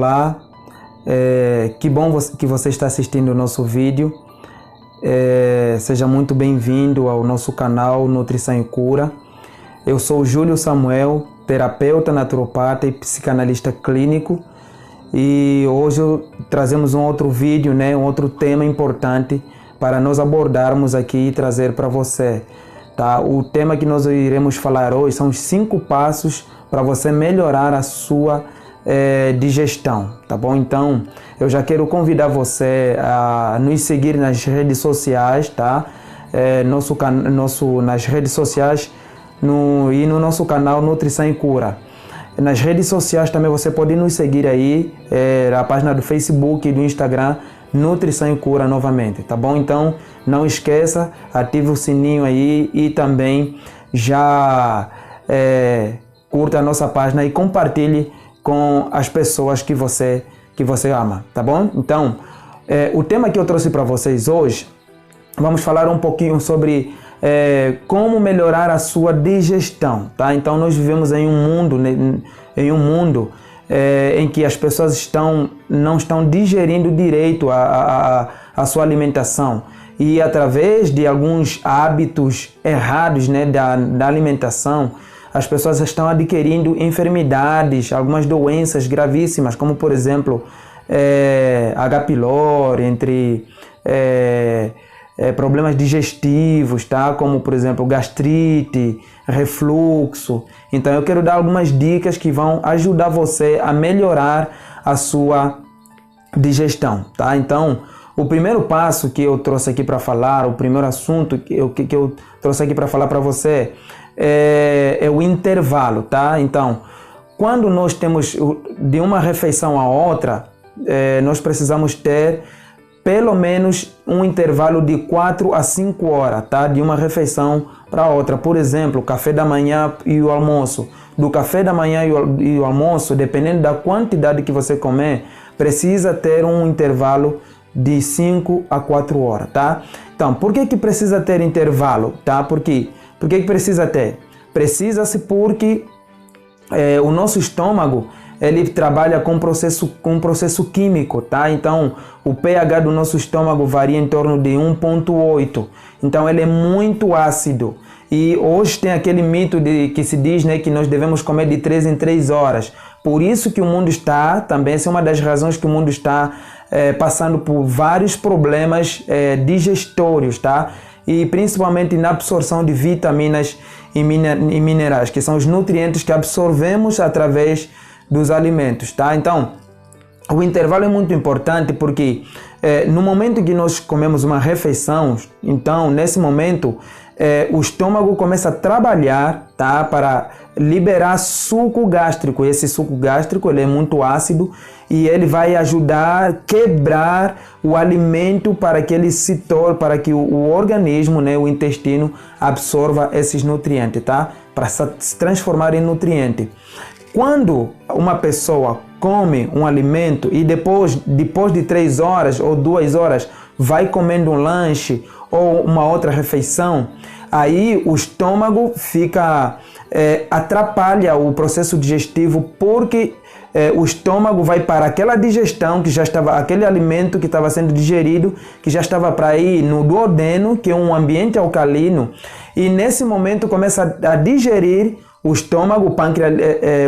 Olá, que bom que você está assistindo o nosso vídeo. Seja muito bem-vindo ao nosso canal Nutrição e Cura. Eu sou Júlio Samuel, terapeuta, naturopata e psicanalista clínico. E hoje trazemos um outro vídeo, um outro tema importante para nós abordarmos aqui e trazer para você. Tá? O tema que nós iremos falar hoje são os 5 passos para você melhorar a sua digestão, tá bom? Então, eu já quero convidar você a nos seguir nas redes sociais, tá? Nas redes sociais e no nosso canal Nutrição e Cura. Nas redes sociais também você pode nos seguir aí, a página do Facebook e do Instagram, Nutrição e Cura novamente, tá bom? Então, não esqueça, ative o sininho aí e também já curta a nossa página e compartilhe com as pessoas que você ama, tá bom? Então, o tema que eu trouxe para vocês hoje, vamos falar um pouquinho sobre como melhorar a sua digestão, tá? Então, nós vivemos em um mundo em que as pessoas não estão digerindo direito a sua alimentação, e através de alguns hábitos errados, da alimentação, as pessoas estão adquirindo enfermidades, algumas doenças gravíssimas, como por exemplo H. pylori, entre problemas digestivos, tá? Como por exemplo gastrite, refluxo. Então eu quero dar algumas dicas que vão ajudar você a melhorar a sua digestão, tá? Então o primeiro passo que eu trouxe aqui para falar, o primeiro assunto que eu trouxe aqui para falar para você é o intervalo, tá? Então, quando nós temos de uma refeição a outra, nós precisamos ter pelo menos um intervalo de 4 a 5 horas, tá? De uma refeição para outra. Por exemplo, café da manhã e o almoço. Do café da manhã e o almoço, dependendo da quantidade que você comer, precisa ter um intervalo de 5 a 4 horas, tá? Então, por que precisa ter intervalo, tá? Por que precisa ter? Precisa-se porque o nosso estômago, ele trabalha com um processo químico, tá? Então, o pH do nosso estômago varia em torno de 1,8. Então, ele é muito ácido. E hoje tem aquele mito que se diz, que nós devemos comer de 3 em 3 horas. Por isso que o mundo está, também essa é uma das razões que o mundo está passando por vários problemas digestórios, tá? E principalmente na absorção de vitaminas e minerais, que são os nutrientes que absorvemos através dos alimentos, tá? Então, o intervalo é muito importante porque no momento que nós comemos uma refeição, então nesse momento o estômago começa a trabalhar, tá? Para liberar suco gástrico. Esse suco gástrico ele é muito ácido e ele vai ajudar a quebrar o alimento para que ele para que o organismo, o intestino, absorva esses nutrientes, tá? Para se transformar em nutriente. Quando uma pessoa come um alimento e depois de 3 horas ou 2 horas vai comendo um lanche ou uma outra refeição, aí o estômago atrapalha o processo digestivo, porque o estômago vai para aquela digestão que já estava, aquele alimento que estava sendo digerido, que já estava para ir no duodeno, que é um ambiente alcalino, e nesse momento começa a digerir. O estômago,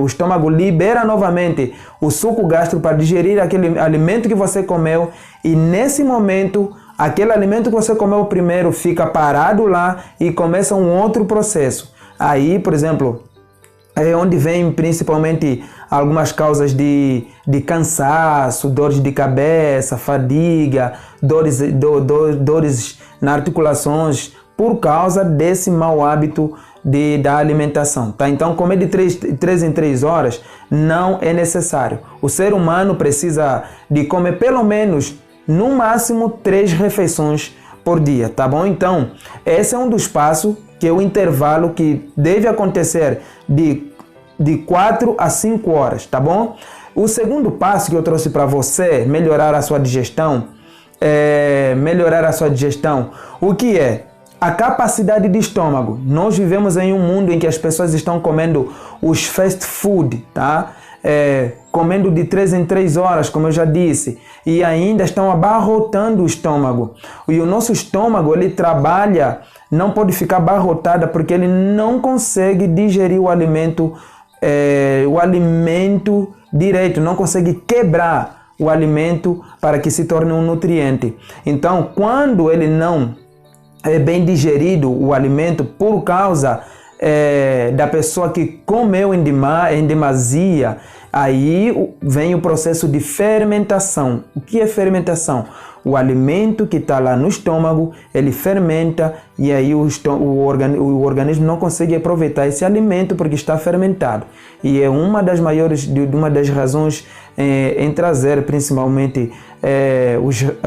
o estômago libera novamente o suco gástrico para digerir aquele alimento que você comeu, e nesse momento aquele alimento que você comeu primeiro fica parado lá e começa um outro processo. Aí, por exemplo, é onde vem principalmente algumas causas de cansaço, dores de cabeça, fadiga, dores nas articulações, por causa desse mau hábito da alimentação, tá? Então, comer de 3 em 3 horas não é necessário. O ser humano precisa de comer pelo menos, no máximo, 3 refeições por dia, tá bom? Então, esse é um dos passos, que é o intervalo que deve acontecer de 4 a 5 horas, tá bom? O segundo passo que eu trouxe para você melhorar a sua digestão, o que é? A capacidade de estômago. Nós vivemos em um mundo em que as pessoas estão comendo os fast food, tá? comendo de 3 em 3 horas, como eu já disse, e ainda estão abarrotando o estômago. E o nosso estômago, ele trabalha, não pode ficar abarrotado porque ele não consegue digerir o alimento direito, não consegue quebrar o alimento para que se torne um nutriente. Então, quando ele não é bem digerido, o alimento, por causa da pessoa que comeu em demasia, aí vem o processo de fermentação. O que é fermentação? O alimento que está lá no estômago, ele fermenta e aí o organismo não consegue aproveitar esse alimento porque está fermentado. E é uma das razões em trazer principalmente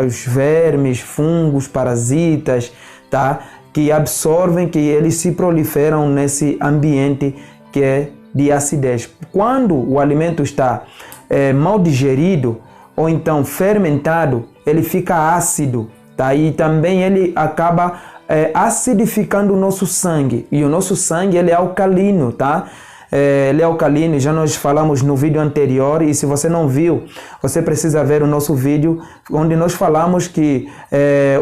os vermes, fungos, parasitas, tá? Que absorvem, que eles se proliferam nesse ambiente que é de acidez. Quando o alimento está mal digerido ou então fermentado, ele fica ácido, tá? E também ele acaba acidificando o nosso sangue. E o nosso sangue, ele é alcalino, tá? Ele é alcalino, já nós falamos no vídeo anterior, e se você não viu, você precisa ver o nosso vídeo, onde nós falamos que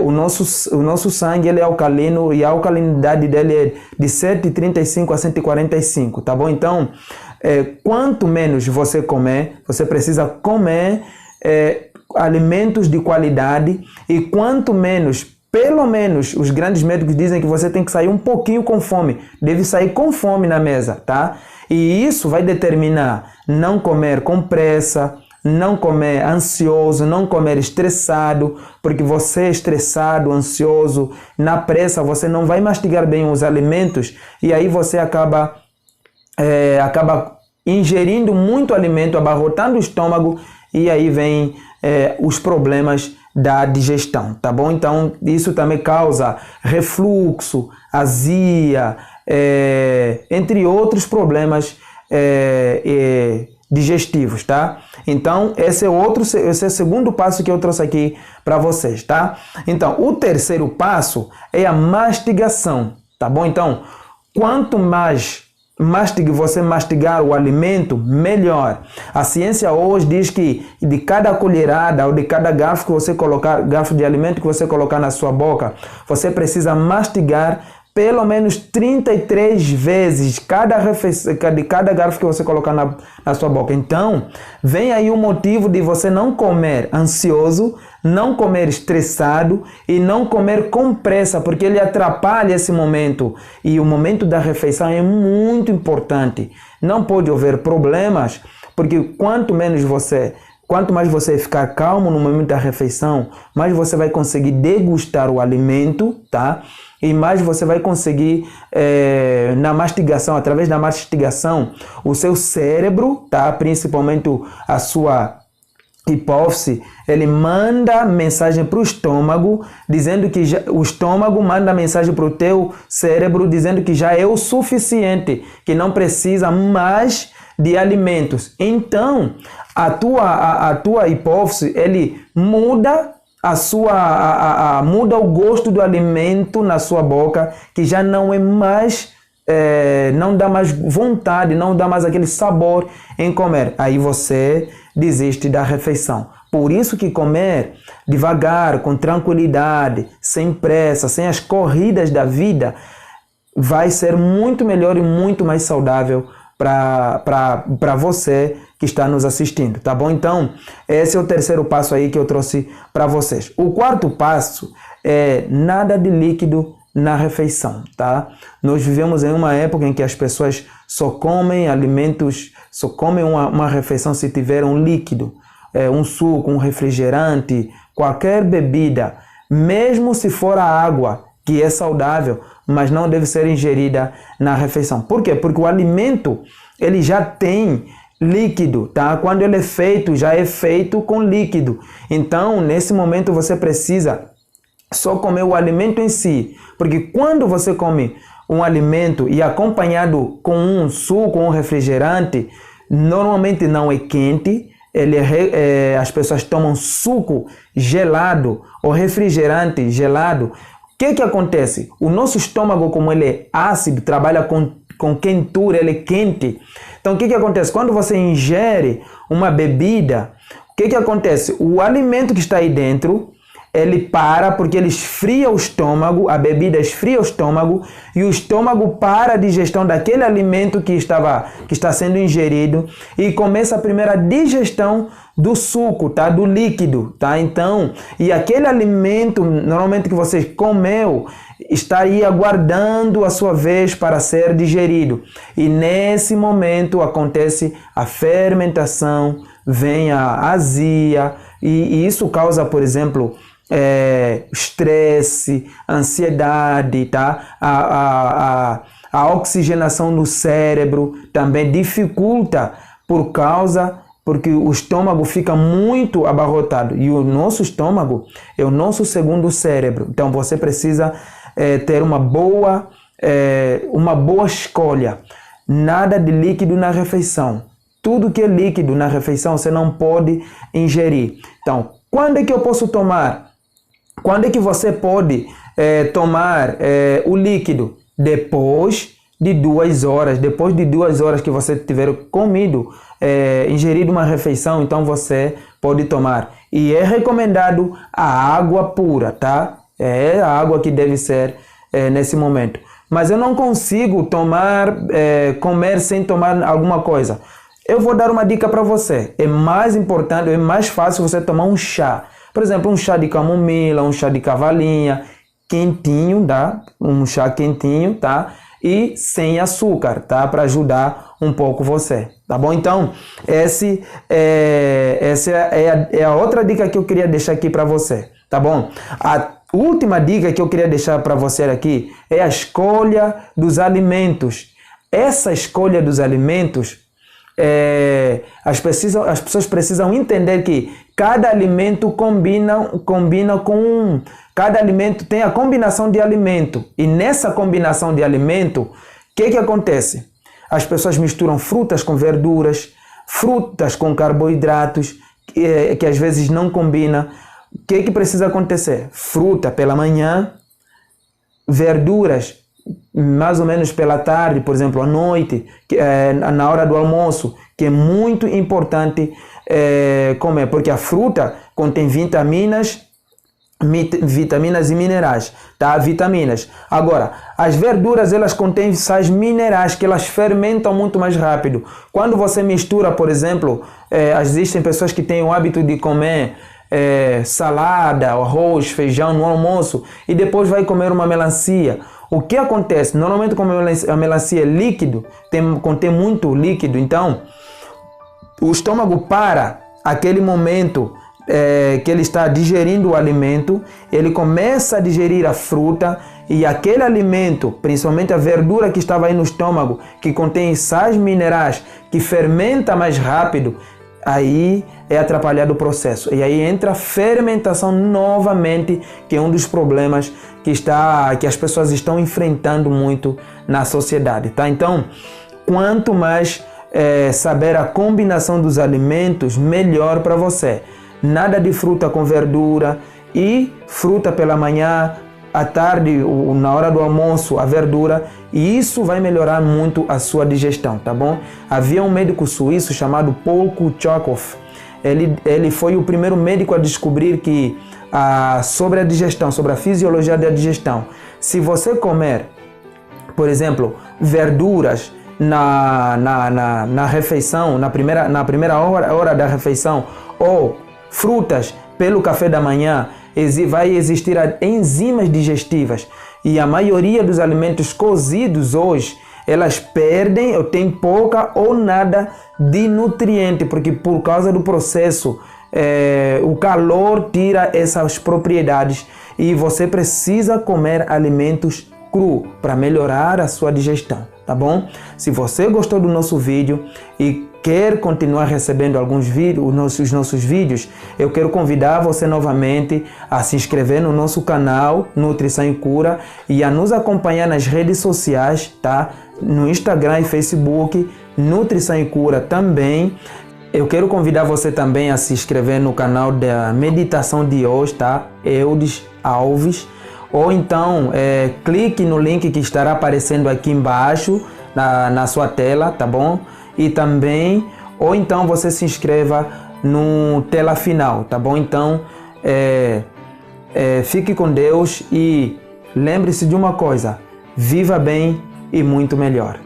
o nosso sangue, ele é alcalino, e a alcalinidade dele é de 135 a 145, tá bom? Então, quanto menos você comer, você precisa comer alimentos de qualidade, e quanto menos, pelo menos, os grandes médicos dizem que você tem que sair um pouquinho com fome, deve sair com fome na mesa, tá? E isso vai determinar não comer com pressa, não comer ansioso, não comer estressado, porque você é estressado, ansioso, na pressa, você não vai mastigar bem os alimentos e aí você acaba ingerindo muito alimento, abarrotando o estômago e aí vem os problemas da digestão, tá bom? Então, isso também causa refluxo, azia, entre outros problemas digestivos, tá? Então, esse é o segundo passo que eu trouxe aqui para vocês, tá? Então, o terceiro passo é a mastigação, tá bom? Então, quanto mais você mastigar o alimento, melhor. A ciência hoje diz que de cada colherada ou de cada garfo de alimento que você colocar na sua boca, você precisa mastigar pelo menos 33 vezes de cada garfo que você colocar na sua boca. Então, vem aí o motivo de você não comer ansioso, não comer estressado e não comer com pressa, porque ele atrapalha esse momento. E o momento da refeição é muito importante. Não pode haver problemas, porque quanto mais você ficar calmo no momento da refeição, mais você vai conseguir degustar o alimento, tá? E mais você vai conseguir, na mastigação, através da mastigação, o seu cérebro, tá? Principalmente a sua hipófise, ele manda mensagem para o estômago, dizendo que o estômago manda mensagem para o teu cérebro, dizendo que já é o suficiente, que não precisa mais de alimentos. Então, a tua hipófise, ele muda muda o gosto do alimento na sua boca, que já não é mais, não dá mais vontade, não dá mais aquele sabor em comer. Aí você desiste da refeição. Por isso que comer devagar, com tranquilidade, sem pressa, sem as corridas da vida, vai ser muito melhor e muito mais saudável para você que está nos assistindo, tá bom? Então, esse é o terceiro passo aí que eu trouxe para vocês. O quarto passo é nada de líquido na refeição, tá? Nós vivemos em uma época em que as pessoas só comem alimentos, só comem uma refeição se tiver um líquido, um suco, um refrigerante, qualquer bebida, mesmo se for a água, que é saudável, mas não deve ser ingerida na refeição. Por quê? Porque o alimento, ele já tem líquido, tá? Quando ele é feito, já é feito com líquido. Então, nesse momento, você precisa só comer o alimento em si. Porque quando você come um alimento e acompanhado com um suco, um refrigerante, normalmente não é quente, as pessoas tomam suco gelado ou refrigerante gelado. O que acontece? O nosso estômago, como ele é ácido, trabalha com quentura, ele é quente, Então, o que acontece? Quando você ingere uma bebida, o que acontece? O alimento que está aí dentro, ele para porque ele esfria o estômago, a bebida esfria o estômago e o estômago para a digestão daquele alimento que está sendo ingerido e começa a primeira digestão do suco, tá? Do líquido, tá? Então, e aquele alimento normalmente que você comeu estaria aguardando a sua vez para ser digerido. E nesse momento acontece a fermentação, vem a azia e isso causa, por exemplo, estresse, ansiedade, tá? A oxigenação no cérebro também dificulta porque o estômago fica muito abarrotado e o nosso estômago é o nosso segundo cérebro. Então você precisa ter uma boa escolha. Nada de líquido na refeição. Tudo que é líquido na refeição você não pode ingerir. Então, quando é que eu posso tomar? Quando é que você pode tomar o líquido? Depois de 2 horas. Depois de 2 horas que você tiver comido, ingerido uma refeição, então você pode tomar. E é recomendado a água pura, tá? É a água que deve ser nesse momento. Mas eu não consigo comer sem tomar alguma coisa. Eu vou dar uma dica para você. É mais importante, é mais fácil você tomar um chá. Por exemplo, um chá de camomila, um chá de cavalinha, quentinho, tá? Um chá quentinho, tá? E sem açúcar, tá? Para ajudar um pouco você, tá bom? Então, essa é a outra dica que eu queria deixar aqui para você, tá bom? A última dica que eu queria deixar para você aqui é a escolha dos alimentos. Essa escolha dos alimentos, as pessoas precisam entender que cada alimento combina com... Cada alimento tem a combinação de alimento. E nessa combinação de alimento, o que acontece? As pessoas misturam frutas com verduras, frutas com carboidratos, que às vezes não combina. O que precisa acontecer? Fruta pela manhã, verduras mais ou menos pela tarde, por exemplo, à noite, na hora do almoço, que é muito importante comer, porque a fruta contém vitaminas e minerais, tá? Vitaminas. Agora, as verduras, elas contêm sais minerais que elas fermentam muito mais rápido. Quando você mistura, por exemplo, existem pessoas que têm o hábito de comer salada, arroz, feijão no almoço e depois vai comer uma melancia. O que acontece? Normalmente, como a melancia é líquido, contém muito líquido, então o estômago para aquele momento que ele está digerindo o alimento, ele começa a digerir a fruta e aquele alimento, principalmente a verdura que estava aí no estômago, que contém sais minerais, que fermenta mais rápido, aí é atrapalhado o processo. E aí entra a fermentação novamente, que é um dos problemas que as pessoas estão enfrentando muito na sociedade, tá? Então, quanto mais saber a combinação dos alimentos, melhor para você. Nada de fruta com verdura e fruta pela manhã, à tarde, na hora do almoço, a verdura, e isso vai melhorar muito a sua digestão, tá bom? Havia um médico suíço chamado Paul Kuchakov. Ele foi o primeiro médico a descobrir que sobre a digestão, sobre a fisiologia da digestão, se você comer, por exemplo, verduras na refeição, na primeira hora da refeição, ou frutas pelo café da manhã, vai existir enzimas digestivas. E a maioria dos alimentos cozidos hoje, elas perdem ou têm pouca ou nada de nutriente, porque por causa do processo, o calor tira essas propriedades e você precisa comer alimentos cru para melhorar a sua digestão, tá bom? Se você gostou do nosso vídeo e quer continuar recebendo alguns vídeos, os nossos vídeos, eu quero convidar você novamente a se inscrever no nosso canal Nutrição e Cura e a nos acompanhar nas redes sociais, tá? No Instagram e Facebook, Nutrição e Cura também. Eu quero convidar você também a se inscrever no canal da meditação de hoje, tá? Eudes Alves. Ou então, clique no link que estará aparecendo aqui embaixo na sua tela, tá bom? e também, ou então você se inscreva no tela final, tá bom? Então, fique com Deus e lembre-se de uma coisa: viva bem e muito melhor.